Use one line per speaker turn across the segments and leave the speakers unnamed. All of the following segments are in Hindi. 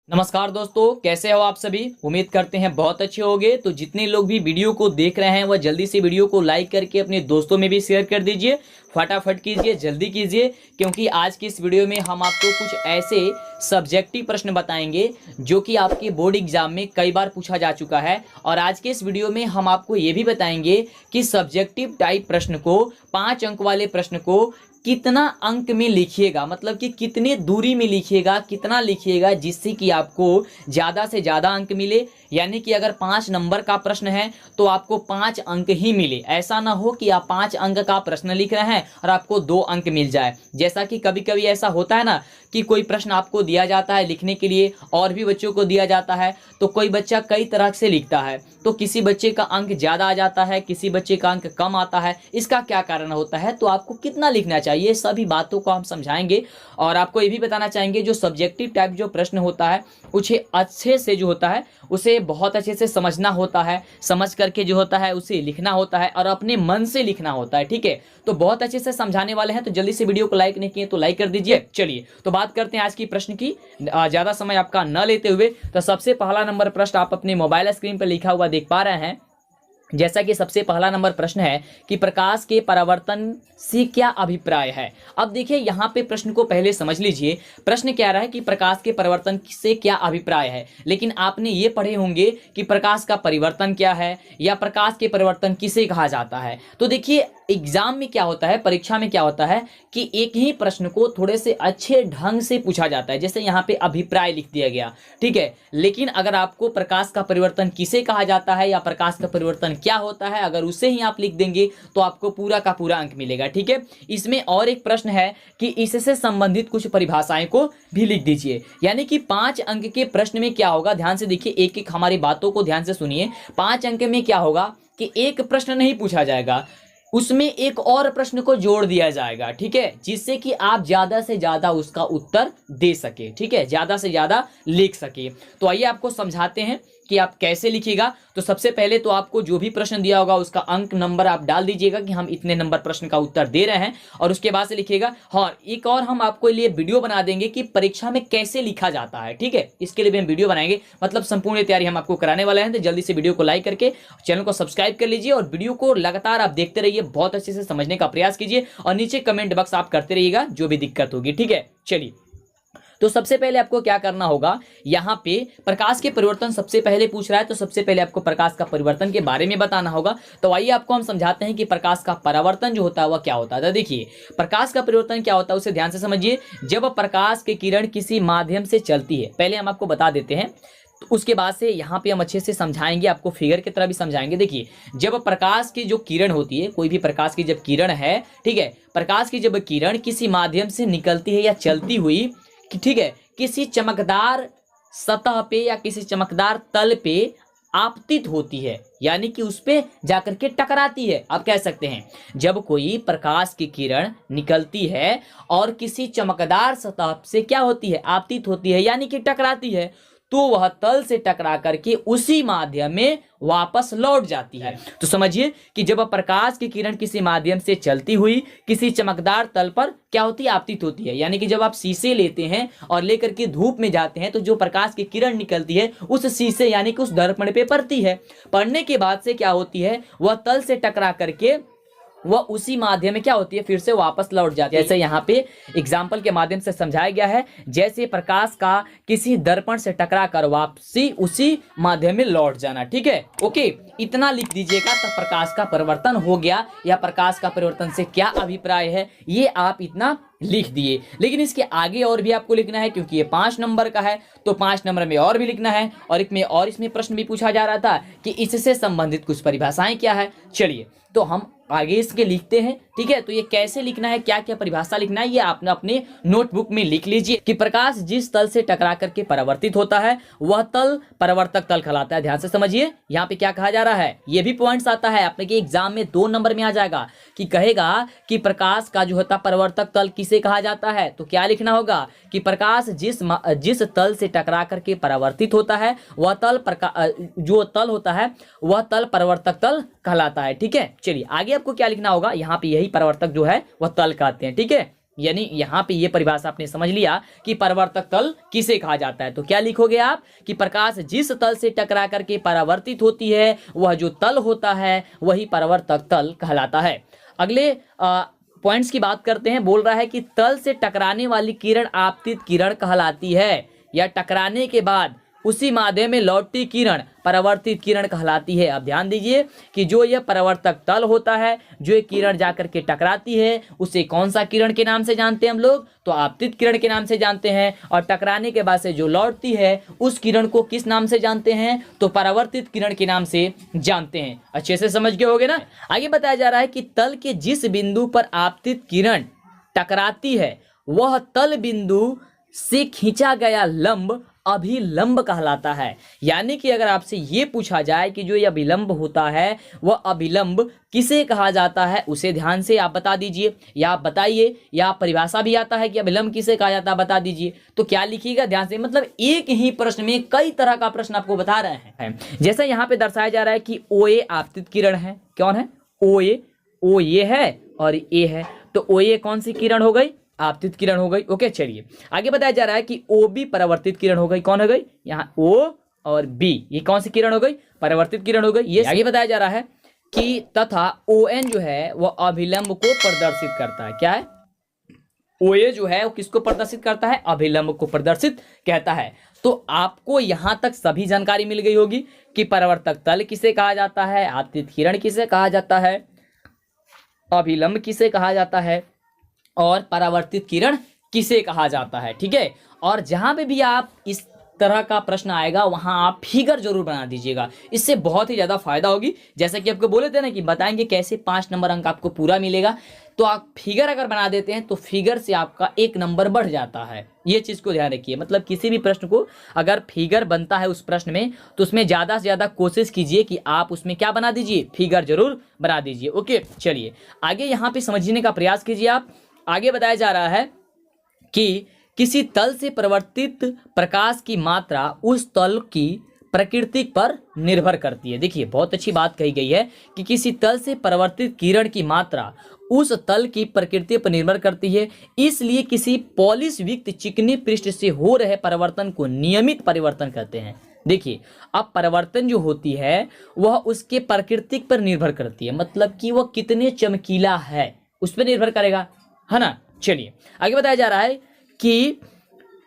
नमस्कार दोस्तों, कैसे हो आप सभी। उम्मीद करते हैं बहुत अच्छे होंगे। तो जितने लोग भी वीडियो को देख रहे हैं वह जल्दी से वीडियो को लाइक करके अपने दोस्तों में भी शेयर कर दीजिए। फटाफट कीजिए, जल्दी कीजिए, क्योंकि आज की इस वीडियो में हम आपको कुछ ऐसे सब्जेक्टिव प्रश्न बताएंगे जो कि आपके बोर्ड एग्जाम में कई बार पूछा जा चुका है। और आज के इस वीडियो में हम आपको ये भी बताएंगे कि सब्जेक्टिव टाइप प्रश्न को, 5 अंक वाले प्रश्न को कितना अंक में लिखिएगा, मतलब कि कितने दूरी में लिखिएगा, कितना लिखिएगा जिससे कि आपको ज़्यादा से ज़्यादा अंक मिले। यानी कि अगर 5 नंबर का प्रश्न है तो आपको 5 अंक ही मिले। ऐसा ना हो कि आप 5 अंक का प्रश्न लिख रहे हैं और आपको 2 अंक मिल जाए। जैसा कि कभी कभी ऐसा होता है ना कि कोई प्रश्न आपको दिया जाता है लिखने के लिए और भी बच्चों को दिया जाता है, तो कोई बच्चा कई तरह से लिखता है, तो किसी बच्चे का अंक ज़्यादा आ जाता है, किसी बच्चे का अंक कम आता है। इसका क्या कारण होता है, तो आपको कितना लिखना चाहिए, सभी बातों को हम समझाएंगे। और आपको ये भी बताना चाहेंगे जो सब्जेक्टिव टाइप जो प्रश्न होता है उसे अच्छे से जो होता है उसे बहुत अच्छे से समझना होता है, समझ करके जो होता है उसे लिखना होता है और अपने मन से लिखना होता है। ठीक है, तो बहुत अच्छे से समझाने वाले हैं, तो जल्दी से वीडियो को लाइक नहीं किए तो लाइक कर दीजिए। चलिए तो बात करते हैं आज की प्रश्न की, ज़्यादा समय आपका न लेते हुए। तो सबसे पहला नंबर प्रश्न आप अपने मोबाइल स्क्रीन पर लिखा हुआ देख पा रहे हैं। जैसा कि सबसे पहला नंबर प्रश्न है कि प्रकाश के परावर्तन से क्या अभिप्राय है। अब देखिए यहाँ पे प्रश्न को पहले समझ लीजिए। प्रश्न क्या रहा है कि प्रकाश के परिवर्तन से क्या अभिप्राय है, लेकिन आपने ये पढ़े होंगे कि प्रकाश का परिवर्तन क्या है या प्रकाश के परिवर्तन किसे कहा जाता है। तो देखिए एग्जाम में क्या होता है, परीक्षा में क्या होता है कि एक ही प्रश्न को थोड़े से अच्छे ढंग से पूछा जाता है। जैसे यहाँ पे अभिप्राय लिख दिया गया, ठीक है, लेकिन अगर आपको प्रकाश का परिवर्तन किसे कहा जाता है या प्रकाश का परिवर्तन क्या होता है, अगर उसे ही आप लिख देंगे तो आपको पूरा का पूरा अंक मिलेगा। ठीक है, इसमें और एक प्रश्न है कि इससे संबंधित कुछ परिभाषाएं को भी लिख दीजिए। यानी कि 5 अंक के प्रश्न में क्या होगा, ध्यान से देखिए, एक एक हमारी बातों को ध्यान से सुनिए। 5 अंक में क्या होगा कि एक प्रश्न नहीं पूछा जाएगा, उसमें एक और प्रश्न को जोड़ दिया जाएगा। ठीक है, जिससे कि आप ज्यादा से ज्यादा उसका उत्तर दे सके। ठीक है, ज्यादा से ज्यादा लिख सके। तो आइए आपको समझाते हैं कि आप कैसे लिखिएगा। तो सबसे पहले तो आपको जो भी प्रश्न दिया होगा उसका अंक नंबर आप डाल दीजिएगा कि हम इतने नंबर प्रश्न का उत्तर दे रहे हैं, और उसके बाद से लिखिएगा। हाँ, एक और हम आपको लिए वीडियो बना देंगे कि परीक्षा में कैसे लिखा जाता है। ठीक है, इसके लिए भी हम वीडियो बनाएंगे, मतलब संपूर्ण तैयारी हम आपको कराने वाले हैं। तो जल्दी से वीडियो को लाइक करके चैनल को सब्सक्राइब कर लीजिए और वीडियो को लगातार आप देखते रहिए, बहुत अच्छे से समझने का प्रयास कीजिए और नीचे कमेंट बॉक्स आप करते रहिएगा जो भी दिक्कत होगी। ठीक है, चलिए तो सबसे पहले आपको क्या करना होगा, यहाँ पे प्रकाश के परिवर्तन सबसे पहले पूछ रहा है, तो सबसे पहले आपको प्रकाश का परिवर्तन के बारे में बताना होगा। तो आइए आपको हम समझाते हैं कि प्रकाश का परावर्तन जो होता है वह क्या होता है। तो देखिए प्रकाश का परिवर्तन क्या होता है उसे ध्यान से समझिए। जब प्रकाश की किरण किसी माध्यम से चलती है, पहले हम आपको बता देते हैं, तो उसके बाद से यहाँ पे हम अच्छे से समझाएंगे, आपको फिगर की तरह भी समझाएंगे। देखिए जब प्रकाश की जो किरण होती है, कोई भी प्रकाश की जब किरण है, ठीक है, प्रकाश की जब किरण किसी माध्यम से निकलती है या चलती हुई, ठीक है, किसी चमकदार सतह पे या किसी चमकदार तल पे आपतित होती है, यानी कि उस पे जाकर के टकराती है। आप कह सकते हैं जब कोई प्रकाश की किरण निकलती है और किसी चमकदार सतह से क्या होती है, आपतित होती है, यानी कि टकराती है, तो वह तल से टकरा करके उसी माध्यम में वापस लौट जाती है। तो समझिए कि जब प्रकाश की किरण किसी माध्यम से चलती हुई किसी चमकदार तल पर क्या होती है, आपतित होती है। यानी कि जब आप शीशे लेते हैं और लेकर के धूप में जाते हैं तो जो प्रकाश की किरण निकलती है उस शीशे यानी कि उस दर्पण पे पड़ती है। पड़ने के बाद से क्या होती है, वह तल से टकरा करके वह उसी माध्यम में क्या होती है, फिर से वापस लौट जाती है। जैसे यहाँ पे एग्जाम्पल के माध्यम से समझाया गया है, जैसे प्रकाश का किसी दर्पण से टकरा कर वापसी उसी माध्यम में लौट जाना। ठीक है, ओके, इतना लिख दीजिएगा तब प्रकाश का परिवर्तन हो गया, या प्रकाश का परिवर्तन से क्या अभिप्राय है ये आप इतना लिख दिए। लेकिन इसके आगे और भी आपको लिखना है, क्योंकि ये 5 नंबर का है, तो 5 नंबर में और भी लिखना है। और एक में और इसमें प्रश्न भी पूछा जा रहा था कि इससे संबंधित कुछ परिभाषाएं क्या है। चलिए तो हम आगे इसके लिखते हैं। ठीक है, तो ये कैसे लिखना है, क्या क्या परिभाषा लिखना है, ये आपने अपने नोटबुक में लिख लीजिए कि प्रकाश जिस तल से टकरा करके परावर्तित होता है वह तल परावर्तक तल कहलाता है। ध्यान से समझिए यहाँ पे क्या कहा जा रहा है, ये भी पॉइंट्स आता है आपने कि एग्जाम में 2 नंबर में आ जाएगा कि कहेगा कि प्रकाश का जो होता है परावर्तक तल किसे कहा जाता है। तो क्या लिखना होगा कि प्रकाश जिस तल से टकरा करके परावर्तित होता है वह तल जो तल होता है वह तल परावर्तक तल कहलाता है। ठीक है, चलिए आगे आपको क्या लिखना होगा, यहाँ पे यही परावर्तक जो है वह तल कहते हैं। ठीक है, यानी यहाँ पे ये परिभाषा आपने समझ लिया कि परावर्तक तल किसे कहा जाता है। तो क्या लिखोगे आप कि प्रकाश जिस तल से टकरा करके परावर्तित होती है वह जो तल होता है वही परावर्तक तल कहलाता है। अगले पॉइंट्स की बात करते हैं। बोल रहा है कि तल से टकराने वाली किरण आपतित किरण कहलाती है, या टकराने के बाद उसी माध्यम में लौटती किरण परावर्तित किरण कहलाती है। अब ध्यान दीजिए कि जो यह परावर्तक तल होता है, जो एक किरण जाकर के टकराती है, उसे कौन सा किरण के नाम से जानते हैं हम लोग? तो आपतित किरण के नाम से जानते हैं। और टकराने के बाद से जो लौटती है उस किरण को किस नाम से जानते हैं? तो परावर्तित किरण के नाम से जानते हैं। अच्छे से समझ गए होगे ना। आगे बताया जा रहा है कि तल के जिस बिंदु पर आपतित किरण टकराती है वह तल बिंदु से खींचा गया लंब अभिलंब कहलाता है। यानी कि अगर आपसे ये पूछा जाए कि जो ये अभिलंब होता है वह अभिलंब किसे कहा जाता है, उसे ध्यान से आप बता दीजिए, या आप बताइए, या परिभाषा भी आता है कि अभिलंब किसे कहा जाता है, बता दीजिए। तो क्या लिखिएगा ध्यान से, मतलब एक ही प्रश्न में कई तरह का प्रश्न आपको बता रहे हैं। जैसे यहाँ पे दर्शाया जा रहा है कि ओ ए आपतित किरण है। कौन है? ओ ये है और ए है। तो ओ ए कौन सी किरण हो गई? आपतित किरण हो गई। ओके, चलिए आगे बताया जा रहा है कि ओ बी परावर्तित किरण हो गई। कौन हो गई? यहाँ ओ और बी, ये कौन सी किरण हो गई? परावर्तित किरण हो गई। ये आगे बताया जा रहा है कि तथा ओ एन जो है वह अभिलंब को प्रदर्शित करता है। क्या है? ओ ए जो है वो किसको प्रदर्शित करता है? अभिलंब को प्रदर्शित कहता है। तो आपको यहां तक सभी जानकारी मिल गई होगी कि परावर्तक तल किसे कहा जाता है, आपतित किरण किसे कहा जाता है, अभिलंब किसे कहा जाता है और परावर्तित किरण किसे कहा जाता है। ठीक है। और जहां पे भी आप इस तरह का प्रश्न आएगा वहां आप फिगर जरूर बना दीजिएगा, इससे बहुत ही ज्यादा फायदा होगी। जैसे कि आपको बोले थे ना कि बताएंगे कैसे 5 नंबर अंक आपको पूरा मिलेगा, तो आप फिगर अगर बना देते हैं तो फिगर से आपका 1 नंबर बढ़ जाता है। ये चीज को ध्यान रखिए। मतलब किसी भी प्रश्न को अगर फिगर बनता है उस प्रश्न में तो उसमें ज्यादा से ज्यादा कोशिश कीजिए कि आप उसमें क्या बना दीजिए, फिगर जरूर बना दीजिए। ओके, चलिए आगे यहाँ पे समझने का प्रयास कीजिए आप। आगे बताया जा रहा है कि किसी तल से परिवर्तित प्रकाश की मात्रा उस तल की प्रकृति पर निर्भर करती है। देखिए बहुत अच्छी बात कही गई है कि किसी तल से परिवर्तित किरण की मात्रा उस तल की प्रकृति पर निर्भर करती है, इसलिए किसी पॉलिश युक्त चिकनी पृष्ठ से हो रहे परिवर्तन को नियमित परिवर्तन कहते हैं। देखिए अब परिवर्तन जो होती है वह उसके प्रकृति पर निर्भर करती है, मतलब कि वह कितने चमकीला है उस पर निर्भर करेगा, है ना। चलिए आगे बताया जा रहा है कि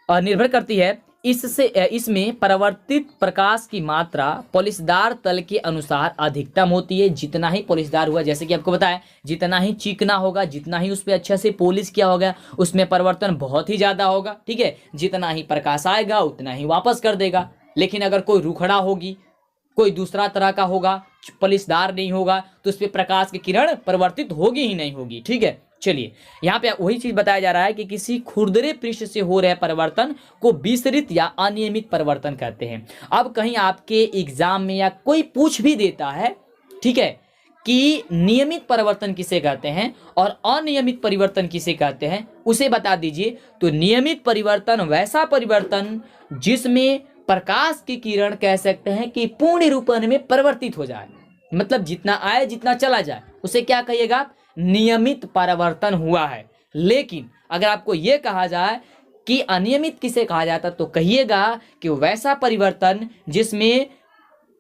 निर्भर करती है इसमें परावर्तित प्रकाश की मात्रा पॉलिशदार तल के अनुसार अधिकतम होती है। जितना ही पॉलिशदार हुआ, जैसे कि आपको बताया, जितना ही चिकना होगा, जितना ही उस पर अच्छा से पॉलिश किया होगा, उसमें परिवर्तन बहुत ही ज्यादा होगा। ठीक है, जितना ही प्रकाश आएगा उतना ही वापस कर देगा। लेकिन अगर कोई रुखड़ा होगी, कोई दूसरा तरह का होगा, पॉलिशदार नहीं होगा, तो उस पर प्रकाश की किरण परिवर्तित होगी ही नहीं होगी। ठीक है, चलिए यहाँ पे वही चीज बताया जा रहा है कि किसी खुरदरे पृष्ठ से हो रहे परिवर्तन को विसरित या अनियमित परिवर्तन कहते हैं। अब कहीं आपके एग्जाम में या कोई पूछ भी देता है, ठीक है, कि नियमित परिवर्तन किसे कहते हैं और अनियमित परिवर्तन किसे कहते हैं, उसे बता दीजिए। तो नियमित परिवर्तन वैसा परिवर्तन जिसमें प्रकाश की किरण कह सकते हैं कि पूर्ण रूपन में परिवर्तित हो जाए, मतलब जितना आए जितना चला जाए, उसे क्या कहिएगा, नियमित परिवर्तन हुआ है। लेकिन अगर आपको यह कहा जाए कि अनियमित किसे कहा जाता है, तो कहिएगा कि वैसा परिवर्तन जिसमें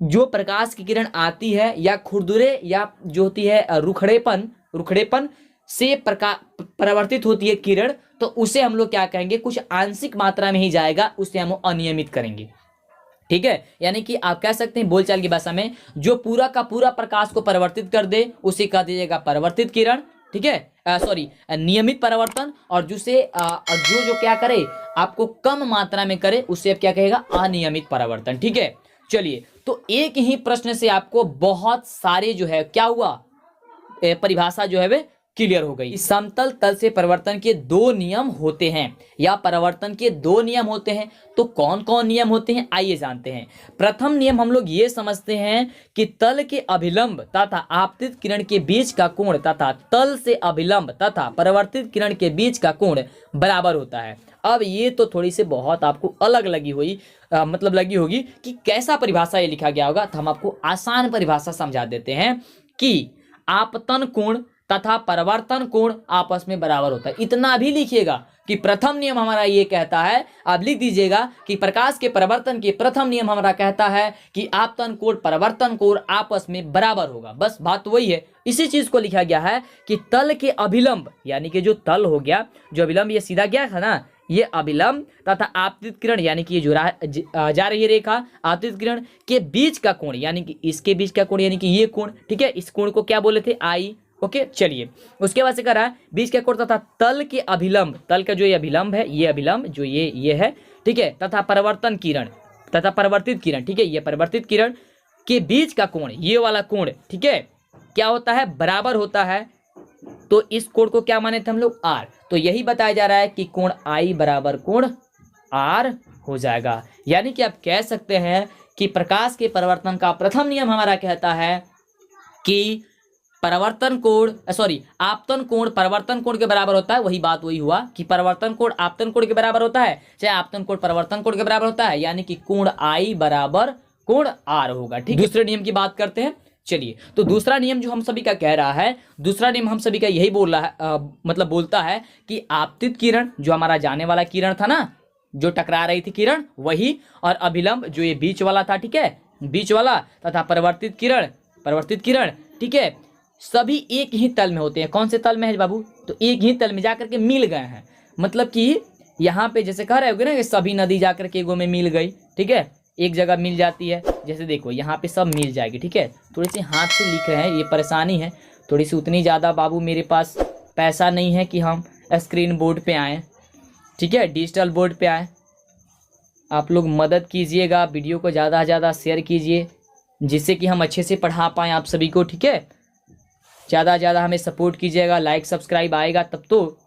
जो प्रकाश की किरण आती है या खुरदुरे या जो होती है रुखड़ेपन से परिवर्तित होती है किरण, तो उसे हम लोग क्या कहेंगे, कुछ आंशिक मात्रा में ही जाएगा, उसे हम अनियमित करेंगे। ठीक है, यानी कि आप कह सकते हैं बोलचाल की भाषा में, जो पूरा का पूरा प्रकाश को परिवर्तित कर दे उसे कह दीजिएगा परिवर्तित किरण। ठीक है, सॉरी नियमित परिवर्तन। और जिसे जो क्या करे, आपको कम मात्रा में करे, उसे आप क्या कहेगा, अनियमित परिवर्तन। ठीक है, चलिए तो एक ही प्रश्न से आपको बहुत सारे जो है क्या हुआ, परिभाषा जो है वे क्लियर हो गई। समतल तल से परिवर्तन के 2 नियम होते हैं, या परिवर्तन के 2 नियम होते हैं। तो कौन कौन नियम होते हैं, आइए जानते हैं। प्रथम नियम हम लोग ये समझते हैं कि तल के अभिलंब तथा आपतित किरण के बीच का कोण तथा तल से अभिलंब तथा परिवर्तित किरण के बीच का कोण बराबर होता है। अब ये तो थोड़ी सी बहुत आपको अलग लगी हुई मतलब लगी होगी कि कैसा परिभाषा ये लिखा गया होगा, तो हम आपको आसान परिभाषा समझा देते हैं कि आपतन कोण तथा परिवर्तन कोण आपस में बराबर होता है। इतना भी लिखिएगा कि प्रथम नियम हमारा ये कहता है, आप लिख दीजिएगा कि प्रकाश के परिवर्तन के प्रथम नियम हमारा कहता है कि आपतन कोण परिवर्तन कोण आपस में बराबर होगा। बस बात वही है। इसी चीज को लिखा गया है कि तल के अभिलंब, यानी कि जो तल हो गया, जो अभिलंब ये सीधा गया था ना, ये अभिलंब तथा आपतित किरण, यानी कि ये जो जा रही रेखा आपतित किरण के बीच का कोण, यानी कि इसके बीच का कोण, यानी कि ये कोण, ठीक है, इस कोण को क्या बोले थे, आई। ओके, चलिए उसके बाद से कह रहा है बीच का कोण तथा तल के अभिलंब, तल का जो ये अभिलंब है, ये अभिलंब जो ये है, ठीक है, तथा परिवर्तन किरण तथा परिवर्तित किरण, ठीक है, ये परिवर्तित किरण के बीच का कोण, ये वाला कोण, ठीक है, क्या होता है, बराबर होता है। तो इस कोण को क्या माने थे हम लोग, आर। तो यही बताया जा रहा है कि कोण आई बराबर कोण आर हो जाएगा। यानी कि आप कह सकते हैं कि प्रकाश के परिवर्तन का प्रथम नियम हमारा कहता है कि परिवर्तन कोण आपतन कोण परिवर्तन कोण के बराबर होता है। वही बात वही हुआ कि परिवर्तन कोण आपतन कोण के बराबर होता है, चाहे आपतन कोण परिवर्तन कोण के बराबर होता है, यानी कि कोण आई बराबर कोण आर होगा। ठीक, दूसरे नियम की बात करते हैं। चलिए, तो दूसरा नियम जो हम सभी का कह रहा है, दूसरा नियम हम सभी का यही बोल रहा है, मतलब बोलता है कि आपतित किरण जो हमारा जाने वाला किरण था ना, जो टकरा रही थी किरण, वही, और अभिलंब जो ये बीच वाला था, ठीक है, बीच वाला, तथा परिवर्तित किरण, ठीक है, सभी एक ही तल में होते हैं। कौन से तल में है बाबू, तो एक ही तल में जाकर के मिल गए हैं। मतलब कि यहाँ पे जैसे कह रहे होगे ना कि सभी नदी जाकर के एगो में मिल गई, ठीक है, एक जगह मिल जाती है। जैसे देखो यहाँ पे सब मिल जाएगी, ठीक है। थोड़ी सी हाथ से लिख रहे हैं, ये परेशानी है थोड़ी सी, उतनी ज़्यादा बाबू मेरे पास पैसा नहीं है कि हम स्क्रीन बोर्ड पे आएँ, ठीक है, डिजिटल बोर्ड पे आएँ। आप लोग मदद कीजिएगा, वीडियो को ज़्यादा से ज़्यादा शेयर कीजिए, जिससे कि हम अच्छे से पढ़ा पाएँ आप सभी को, ठीक है। ज़्यादा से ज़्यादा हमें सपोर्ट कीजिएगा, लाइक सब्सक्राइब आएगा तब तो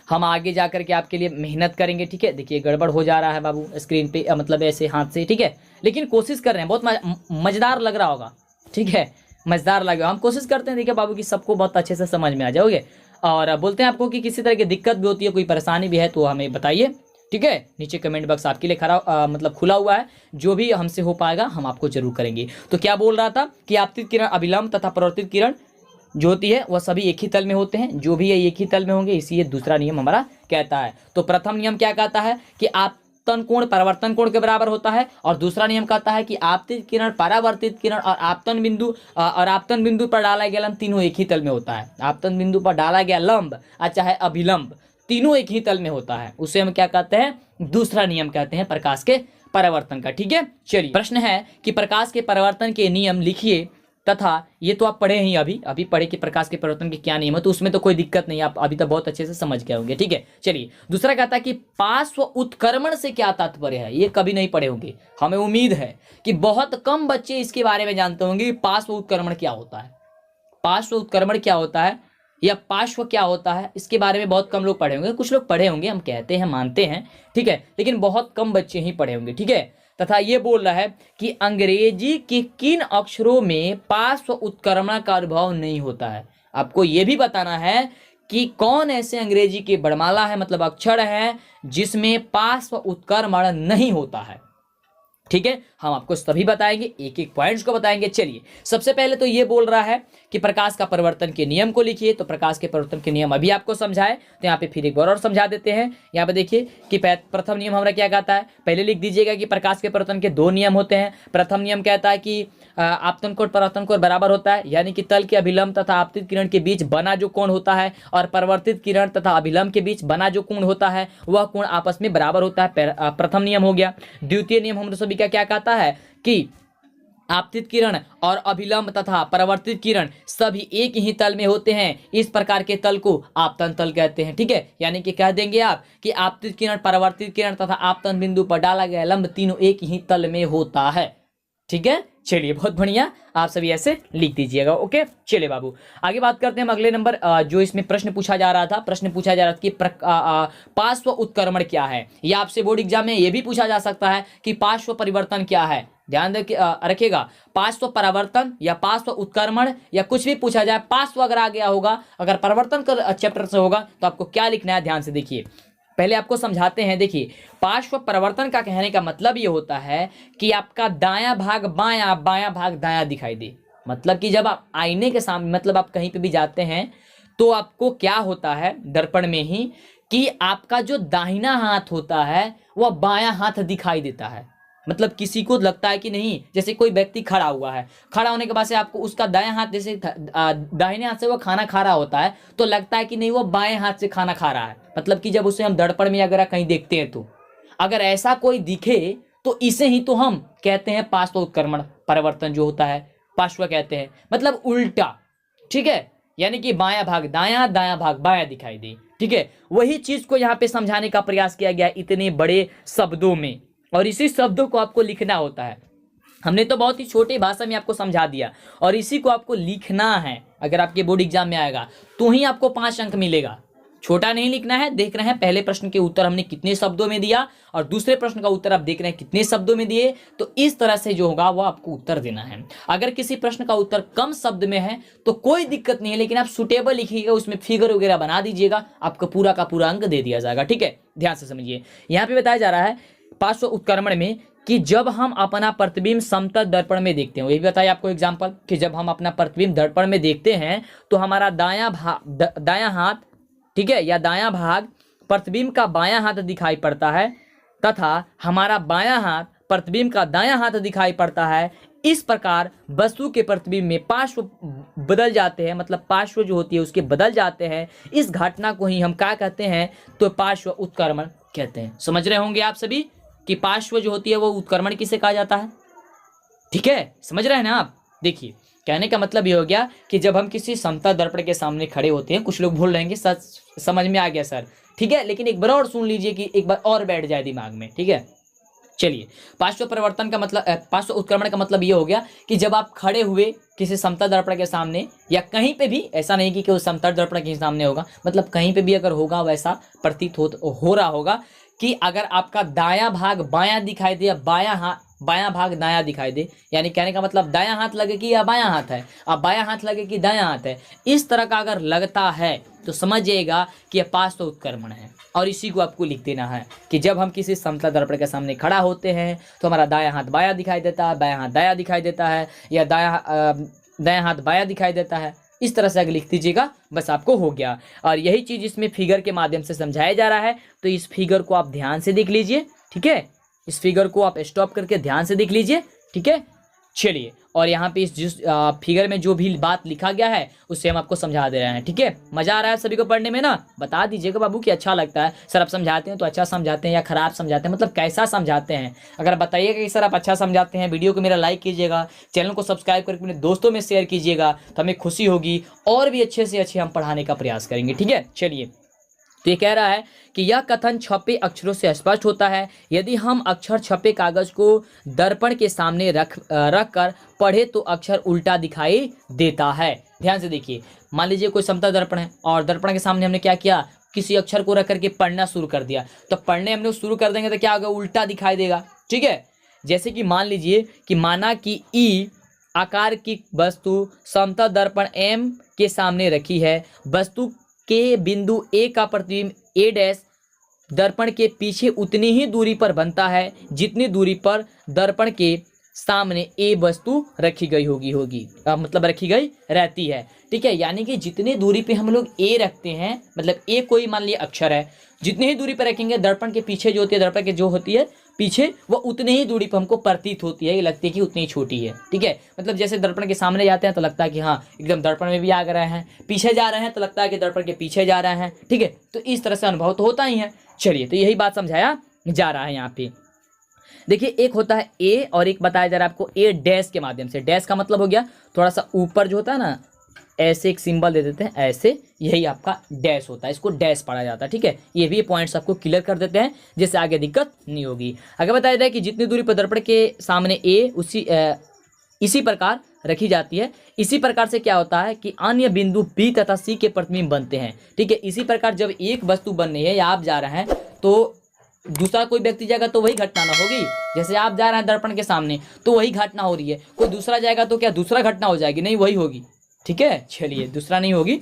हम आगे जा कर के आपके लिए मेहनत करेंगे, ठीक है। देखिए गड़बड़ हो जा रहा है बाबू स्क्रीन पे, मतलब ऐसे हाथ से, ठीक है, लेकिन कोशिश कर रहे हैं। बहुत मज़ेदार लग रहा होगा, ठीक है, मज़ेदार लग रहा, हम कोशिश करते हैं देखिए बाबू कि सबको बहुत अच्छे से समझ में आ जाओगे। और बोलते हैं आपको कि किसी तरह की दिक्कत भी होती है, कोई परेशानी भी है तो हमें बताइए, ठीक है। नीचे कमेंट बॉक्स आपके लिए मतलब खुला हुआ है, जो भी हमसे हो पाएगा हम आपको जरूर करेंगे। तो क्या बोल रहा था कि आपतित किरण, अभिलंब तथा परिवर्तित किरण जो होती है वह सभी एक ही तल में होते हैं, जो भी है एक ही तल में होंगे, इसी ये दूसरा नियम हमारा कहता है। तो प्रथम नियम क्या कहता है कि आपतन कोण परिवर्तन कोण के बराबर होता है, और दूसरा नियम कहता है कि आपतित किरण, परावर्तित किरण और आपतन बिंदु पर डाला गया लंब तीनों एक ही तल में होता है। आपतन बिंदु पर डाला गया लंब चाहे अभिलंब, तीनों एक ही तल में होता है, उसे हम क्या कहते हैं, दूसरा नियम कहते हैं प्रकाश के परिवर्तन का, ठीक है। चलिए, प्रश्न है कि प्रकाश के परिवर्तन के नियम लिखिए, तथा ये तो आप पढ़े ही, अभी पढ़े कि प्रकाश के परिवर्तन के क्या नियम है, तो उसमें तो कोई दिक्कत नहीं, आप अभी तक बहुत अच्छे से समझ गए होंगे, ठीक है। चलिए, दूसरा कहता है कि पार्श्व उत्क्रमण से क्या तात्पर्य है। ये कभी नहीं पढ़े होंगे, हमें उम्मीद है कि बहुत कम बच्चे इसके बारे में जानते होंगे कि पार्श्व उत्क्रमण क्या होता है, पार्श्व उत्क्रमण क्या होता है या पार्श्व क्या होता है, इसके बारे में बहुत कम लोग पढ़े होंगे। कुछ लोग पढ़े होंगे, हम कहते हैं, मानते हैं, ठीक है, लेकिन बहुत कम बच्चे ही पढ़े होंगे, ठीक है। तथा ये बोल रहा है कि अंग्रेजी के किन अक्षरों में पार्श्व उत्क्रमण का अनुभव नहीं होता है। आपको ये भी बताना है कि कौन ऐसे अंग्रेजी के वर्णमाला है, मतलब अक्षर है, जिसमें पार्श्व उत्क्रमण नहीं होता है, ठीक है। हम आपको सभी बताएंगे, एक एक पॉइंट्स को बताएंगे। चलिए, सबसे पहले तो ये बोल रहा है कि प्रकाश का परिवर्तन के नियम को लिखिए। तो प्रकाश के परिवर्तन के नियम अभी आपको समझाए, तो यहाँ पे फिर एक बार और समझा देते हैं। यहाँ पे देखिए कि प्रथम नियम हमारा क्या कहता है, पहले लिख दीजिएगा कि प्रकाश के परिवर्तन के दो नियम होते हैं। प्रथम नियम कहता है कि आपतन कोण परिवर्तन कोण बराबर होता है, यानी कि तल के अभिलंब तथा आपतित किरण के बीच बना जो कोण होता है, और परिवर्तित किरण तथा अभिलंब के बीच बना जो कोण होता है, वह कोण आपस में बराबर होता है। प्रथम नियम हो गया। द्वितीय नियम हम सभी का क्या कहता है कि आपतित किरण और अभिलंब तथा परिवर्तित किरण सभी एक ही तल में होते हैं। इस प्रकार के तल को आपतन तल कहते हैं, ठीक है। यानी कि कह देंगे आप कि आपतित किरण, परिवर्तित किरण तथा आपतन बिंदु पर डाला गया लंब तीनों एक ही तल में होता है, ठीक है। चलिए, बहुत बढ़िया, आप सभी ऐसे लिख दीजिएगा, ओके। चलिए बाबू, आगे बात करते हैं हम अगले नंबर, जो इसमें प्रश्न पूछा जा रहा था, कि पार्श्व उत्क्रमण क्या है। या आपसे बोर्ड एग्जाम में ये भी पूछा जा सकता है कि पार्श्व परिवर्तन क्या है। ध्यान रखिएगा, पार्श्व परिवर्तन या पार्श्व उत्क्रमण या कुछ भी पूछा जाए, पार्श्व अगर आ गया होगा, अगर परिवर्तन का चैप्टर से होगा तो आपको क्या लिखना है, ध्यान से देखिए। पहले आपको समझाते हैं। देखिए, पार्श्व परिवर्तन का कहने का मतलब ये होता है कि आपका दायां भाग बायां, बायां भाग दायां दिखाई दे। मतलब कि जब आप आईने के सामने, मतलब आप कहीं पे भी जाते हैं तो आपको क्या होता है दर्पण में ही, कि आपका जो दाहिना हाथ होता है वह बायां हाथ दिखाई देता है। मतलब किसी को लगता है कि नहीं, जैसे कोई व्यक्ति खड़ा हुआ है, खड़ा होने के बाद से आपको उसका दायां हाथ, जैसे दाहिने हाथ से वो खाना खा रहा होता है तो लगता है कि नहीं वो बाएं हाथ से खाना खा रहा है। मतलब कि जब उसे हम दर्पण में अगर कहीं देखते हैं तो अगर ऐसा कोई दिखे तो इसे ही तो हम कहते हैं पार्श्व उत्क्रमण परिवर्तन जो होता है, पार्श्व कहते हैं, मतलब उल्टा। ठीक है, यानी कि बायां भाग दायां, दायां भाग बायां दिखाई दे। ठीक है, वही चीज को यहाँ पे समझाने का प्रयास किया गया इतने बड़े शब्दों में, और इसी शब्दों को आपको लिखना होता है। हमने तो बहुत ही छोटी भाषा में आपको समझा दिया, और इसी को आपको लिखना है। अगर आपके बोर्ड एग्जाम में आएगा तो ही आपको 5 अंक मिलेगा। छोटा नहीं लिखना है। देख रहे हैं पहले प्रश्न के उत्तर हमने कितने शब्दों में दिया, और दूसरे प्रश्न का उत्तर आप देख रहे हैं कितने शब्दों में दिए। तो इस तरह से जो होगा वो आपको उत्तर देना है। अगर किसी प्रश्न का उत्तर कम शब्द में है तो कोई दिक्कत नहीं है, लेकिन आप सुटेबल लिखिएगा, उसमें फिगर वगैरह बना दीजिएगा, आपको पूरा का पूरा अंक दे दिया जाएगा। ठीक है, ध्यान से समझिए। यहाँ पे बताया जा रहा है पार्श्व उत्क्रमण में कि जब हम अपना प्रतिबिंब समतल दर्पण में देखते हैं, ये भी बताइए आपको एग्जांपल, कि जब हम अपना प्रतिबिंब दर्पण में देखते हैं तो हमारा दायां हाथ, ठीक है, या दायां भाग प्रतिबिंब का बायां हाथ दिखाई पड़ता है, तथा हमारा बायां हाथ प्रतिबिंब का दायां हाथ दिखाई पड़ता है। इस प्रकार वस्तु के प्रतिबिंब में पार्श्व बदल जाते हैं, मतलब पार्श्व जो होती है उसके बदल जाते हैं। इस घटना को ही हम क्या कहते हैं, तो पार्श्व उत्क्रमण कहते हैं। समझ रहे होंगे आप सभी कि पार्श्व जो होती है वो उत्क्रमण किसे कहा जाता है। ठीक है, समझ रहे हैं ना आप। देखिए, कहने का मतलब ये हो गया कि जब हम किसी समतल दर्पण के सामने खड़े होते हैं, कुछ लोग भूल रहेंगे, सच समझ में आ गया सर, ठीक है, लेकिन एक बार और सुन लीजिए कि एक बार और बैठ जाए दिमाग में। ठीक है, चलिए, पार्श्व परिवर्तन का मतलब, पार्श्व उत्क्रमण का मतलब ये हो गया कि जब आप खड़े हुए किसी समतल दर्पण के सामने, या कहीं पे भी, ऐसा नहीं कि केवल समतल दर्पण के सामने होगा, मतलब कहीं पे भी अगर होगा वैसा प्रतीत हो रहा होगा कि अगर आपका दायां भाग बायां दिखाई दे, बायां भाग दायां दिखाई दे, यानी कहने का मतलब दायां हाथ लगे कि या बायां हाथ है, अब बायां हाथ लगे कि दायां हाथ है, इस तरह का अगर लगता है तो समझिएगा कि यह पार्श्व उत्क्रमण है। और इसी को आपको लिख देना है कि जब हम किसी समतल दर्पण के सामने खड़ा होते हैं तो हमारा दायां हाथ बायां दिखाई देता है, बायां हाथ दायां दिखाई देता है, या दायां हाथ बायां दिखाई देता है। इस तरह से अगर लिख दीजिएगा बस आपको हो गया। और यही चीज इसमें फिगर के माध्यम से समझाया जा रहा है, तो इस फिगर को आप ध्यान से देख लीजिए। ठीक है, इस फिगर को आप स्टॉप करके ध्यान से देख लीजिए। ठीक है, चलिए, और यहाँ पे इस जिस फिगर में जो भी बात लिखा गया है उससे हम आपको समझा दे रहे हैं। ठीक है, मजा आ रहा है सभी को पढ़ने में ना? बता दीजिएगा बाबू कि अच्छा लगता है सर, आप समझाते हैं तो अच्छा समझाते हैं या खराब समझाते हैं, मतलब कैसा समझाते हैं। अगर बताइएगा कि सर आप अच्छा समझाते हैं, वीडियो को मेरा लाइक कीजिएगा, चैनल को सब्सक्राइब करके अपने दोस्तों में शेयर कीजिएगा, तो हमें खुशी होगी, और भी अच्छे से अच्छे हम पढ़ाने का प्रयास करेंगे। ठीक है, चलिए, तो ये कह रहा है कि यह कथन छपे अक्षरों से स्पष्ट होता है। यदि हम अक्षर छपे कागज को दर्पण के सामने रख कर पढ़े तो अक्षर उल्टा दिखाई देता है। ध्यान से देखिए, मान लीजिए कोई समतल दर्पण है और दर्पण के सामने हमने क्या किया, किसी अक्षर को रख करके पढ़ना शुरू कर दिया, तो पढ़ने हमने शुरू कर देंगे तो क्या होगा, उल्टा दिखाई देगा। ठीक है, जैसे कि मान लीजिए कि माना कि ई आकार की वस्तु समतल दर्पण एम के सामने रखी है, वस्तु के बिंदु ए का प्रतिबिंब ए डैश दर्पण के पीछे उतनी ही दूरी पर बनता है जितनी दूरी पर दर्पण के सामने ए वस्तु रखी गई होगी मतलब रखी गई रहती है। ठीक है, यानी कि जितनी दूरी पे हम लोग ए रखते हैं, मतलब ए कोई मान लिया अक्षर है, जितनी ही दूरी पर रखेंगे दर्पण के पीछे जो होती है, दर्पण के जो होती है पीछे, वो उतनी ही दूरी पर हमको प्रतीत होती है, ये लगती है कि उतनी ही छोटी है। ठीक है, मतलब जैसे दर्पण के सामने जाते हैं तो लगता है कि हाँ एकदम दर्पण में भी आ रहे हैं, पीछे जा रहे हैं तो लगता है कि दर्पण के पीछे जा रहे हैं। ठीक है, तो इस तरह से अनुभव तो होता ही है। चलिए, तो यही बात समझाया जा रहा है यहाँ पे। देखिए, एक होता है ए और एक बताया जा रहा है आपको ए डैश के माध्यम से। डैश का मतलब हो गया थोड़ा सा ऊपर जो होता है ना, ऐसे एक सिंबल दे देते हैं ऐसे, यही आपका डैश होता है, इसको डैश पढ़ा जाता है। ठीक है, ये भी पॉइंट्स आपको क्लियर कर देते हैं जिससे आगे दिक्कत नहीं होगी। आगे बताया जाए कि जितनी दूरी पर दर्पण के सामने ए इसी प्रकार रखी जाती है, इसी प्रकार से क्या होता है कि अन्य बिंदु बी तथा सी के प्रतिबिंब बनते हैं। ठीक है, इसी प्रकार जब एक वस्तु बन रही है या आप जा रहे हैं तो दूसरा कोई व्यक्ति जाएगा तो वही घटना ना होगी। जैसे आप जा रहे हैं दर्पण के सामने तो वही घटना हो रही है, कोई दूसरा जाएगा तो क्या दूसरा घटना हो जाएगी? नहीं, वही होगी। ठीक है, चलिए, दूसरा नहीं होगी।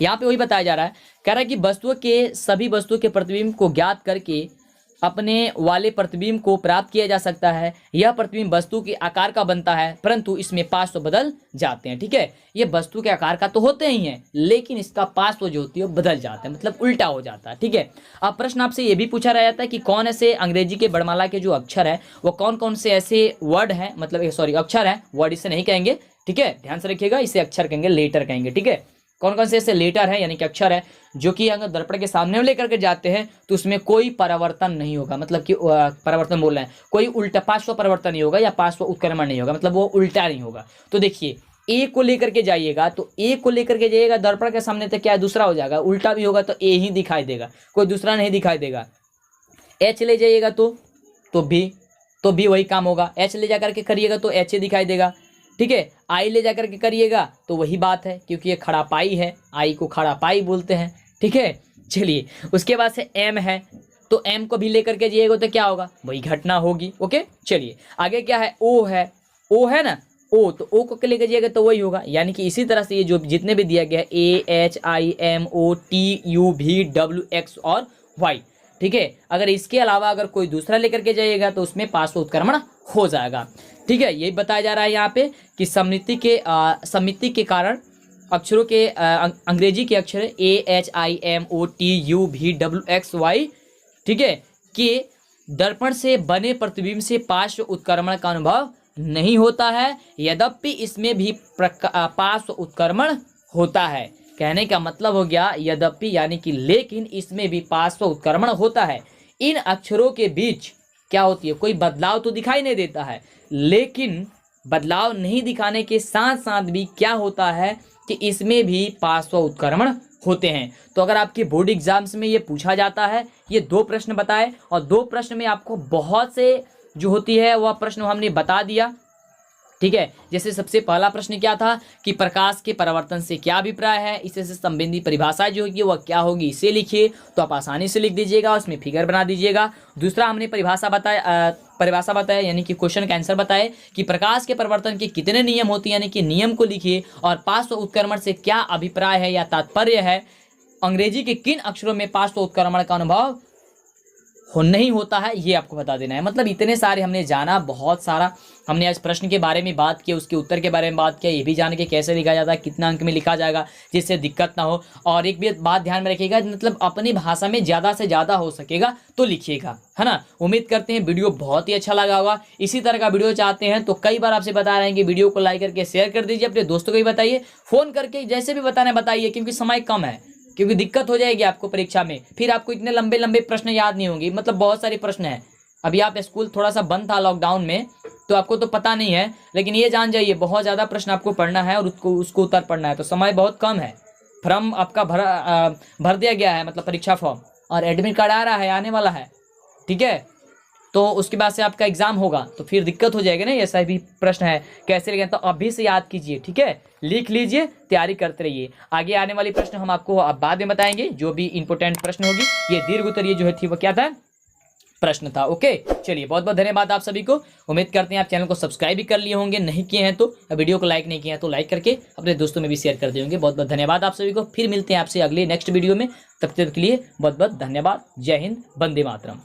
यहाँ पे वही बताया जा रहा है, कह रहा है कि वस्तुओं के सभी वस्तुओं के प्रतिबिंब को ज्ञात करके अपने वाले प्रतिबिंब को प्राप्त किया जा सकता है। यह प्रतिबिंब वस्तु के आकार का बनता है, परंतु इसमें पार्श्व बदल जाते हैं। ठीक है, ये वस्तु के आकार का तो होते ही हैं, लेकिन इसका पार्श्व जो होती है वो बदल जाता है, मतलब उल्टा हो जाता है। ठीक है, अब प्रश्न आपसे ये भी पूछा रहा था कि कौन ऐसे अंग्रेजी के वर्णमाला के जो अक्षर है वो कौन कौन से ऐसे वर्ड हैं, मतलब सॉरी अक्षर है, वर्ड इसे नहीं कहेंगे। ठीक है, ध्यान से रखिएगा, इसे अक्षर कहेंगे, लेटर कहेंगे। ठीक है, कौन कौन से ऐसे लेटर हैं यानी कि अक्षर है जो कि अगर दर्पण के सामने लेकर के जाते हैं तो उसमें कोई परिवर्तन नहीं होगा, मतलब कि परिवर्तन बोल रहे हैं, कोई उल्टा पार्श्व परिवर्तन नहीं होगा या पार्श्व उत्क्रमण नहीं होगा, मतलब वो उल्टा नहीं होगा। तो देखिए ए को लेकर के जाइएगा तो ए को लेकर के जाइएगा दर्पण के सामने तो क्या दूसरा हो जाएगा, उल्टा भी होगा तो ए ही दिखाई देगा, कोई दूसरा नहीं दिखाई देगा। एच ले जाइएगा तो भी वही काम होगा, एच ले जाकर के करिएगा तो एच दिखाई देगा। ठीक है, आई ले जाकर के करिएगा तो वही बात है, क्योंकि ये खड़ा पाई है, आई को खड़ा पाई बोलते हैं। ठीक है, चलिए उसके बाद से एम है, तो एम को भी लेकर के जाइएगा तो क्या होगा, वही घटना होगी। ओके, चलिए आगे क्या है, ओ है, ओ है ना, ओ, तो ओ को लेकर जाइएगा तो वही होगा। यानी कि इसी तरह से ये जो जितने भी दिया गया है A H I M O T U V W X और वाई, ठीक है, अगर इसके अलावा अगर कोई दूसरा लेकर के जाइएगा तो उसमें पार्श्व उत्क्रमण हो जाएगा। ठीक है, यही बताया जा रहा है यहाँ पे कि सममिति के कारण अक्षरों के अंग्रेजी के अक्षर A H I M O T U V W X Y, ठीक है, कि दर्पण से बने प्रतिबिंब से पार्श्व उत्क्रमण का अनुभव नहीं होता है, यद्यपि इसमें भी पार्श्व उत्क्रमण होता है। कहने का मतलब हो गया यद्यपि यानी कि लेकिन इसमें भी पार्श्व उत्क्रमण होता है। इन अक्षरों के बीच क्या होती है, कोई बदलाव तो दिखाई नहीं देता है, लेकिन बदलाव नहीं दिखाने के साथ साथ भी क्या होता है कि इसमें भी पार्श्व उत्क्रमण होते हैं। तो अगर आपके बोर्ड एग्जाम्स में ये पूछा जाता है, ये 2 प्रश्न बताए और 2 प्रश्न में आपको बहुत से जो होती है वह प्रश्न हमने बता दिया। ठीक है, जैसे सबसे पहला प्रश्न क्या था कि प्रकाश के परिवर्तन से क्या अभिप्राय है, इससे संबंधित परिभाषा जो होगी वह क्या होगी, इसे लिखिए, तो आप आसानी से लिख दीजिएगा, उसमें फिगर बना दीजिएगा। दूसरा हमने परिभाषा बताया यानी कि क्वेश्चन का आंसर बताए कि प्रकाश के परिवर्तन के कितने नियम होते हैं, यानी कि नियम को लिखिए, और पार्श्व उत्क्रमण से क्या अभिप्राय है या तात्पर्य है, अंग्रेजी के किन अक्षरों में पार्श्व उत्क्रमण का अनुभव नहीं होता है, ये आपको बता देना है। मतलब इतने सारे हमने जाना, बहुत सारा हमने आज प्रश्न के बारे में बात की, उसके उत्तर के बारे में बात किया, ये भी जान के कैसे लिखा जाता है, कितना अंक में लिखा जाएगा, जिससे दिक्कत ना हो। और एक भी बात ध्यान में रखिएगा, मतलब अपनी भाषा में ज़्यादा से ज़्यादा हो सकेगा तो लिखिएगा, है ना। उम्मीद करते हैं वीडियो बहुत ही अच्छा लगा होगा। इसी तरह का वीडियो चाहते हैं तो कई बार आपसे बता रहे हैं कि वीडियो को लाइक करके शेयर कर दीजिए, अपने दोस्तों को भी बताइए, फ़ोन करके जैसे भी बताना बताइए, क्योंकि समय कम है, क्योंकि दिक्कत हो जाएगी आपको परीक्षा में, फिर आपको इतने लंबे लंबे प्रश्न याद नहीं होंगे, मतलब बहुत सारे प्रश्न हैं। अभी आप स्कूल थोड़ा सा बंद था लॉकडाउन में तो आपको तो पता नहीं है, लेकिन ये जान जाइए बहुत ज़्यादा प्रश्न आपको पढ़ना है और उसको उत्तर पढ़ना है, तो समय बहुत कम है। फॉर्म आपका भर दिया गया है, मतलब परीक्षा फॉर्म, और एडमिट कार्ड आ रहा है, आने वाला है। ठीक है, तो उसके बाद से आपका एग्जाम होगा तो फिर दिक्कत हो जाएगी ना। ऐसा भी प्रश्न है कैसे लिखें, तो अभी से याद कीजिए, ठीक है, लिख लीजिए, तैयारी करते रहिए। आगे आने वाली प्रश्न हम आपको बाद में बताएंगे, जो भी इंपॉर्टेंट प्रश्न होगी। ये दीर्घ उत्तरीय जो है थी वो क्या था, प्रश्न था। ओके, चलिए बहुत बहुत धन्यवाद आप सभी को। उम्मीद करते हैं आप चैनल को सब्सक्राइब भी कर लिए होंगे, नहीं किए हैं तो, वीडियो को लाइक नहीं किए हैं तो लाइक करके अपने दोस्तों में भी शेयर कर दिए होंगे। बहुत बहुत धन्यवाद आप सभी को। फिर मिलते हैं आपसे अगले नेक्स्ट वीडियो में, तब तक के लिए बहुत बहुत धन्यवाद। जय हिंद, वंदे मातरम।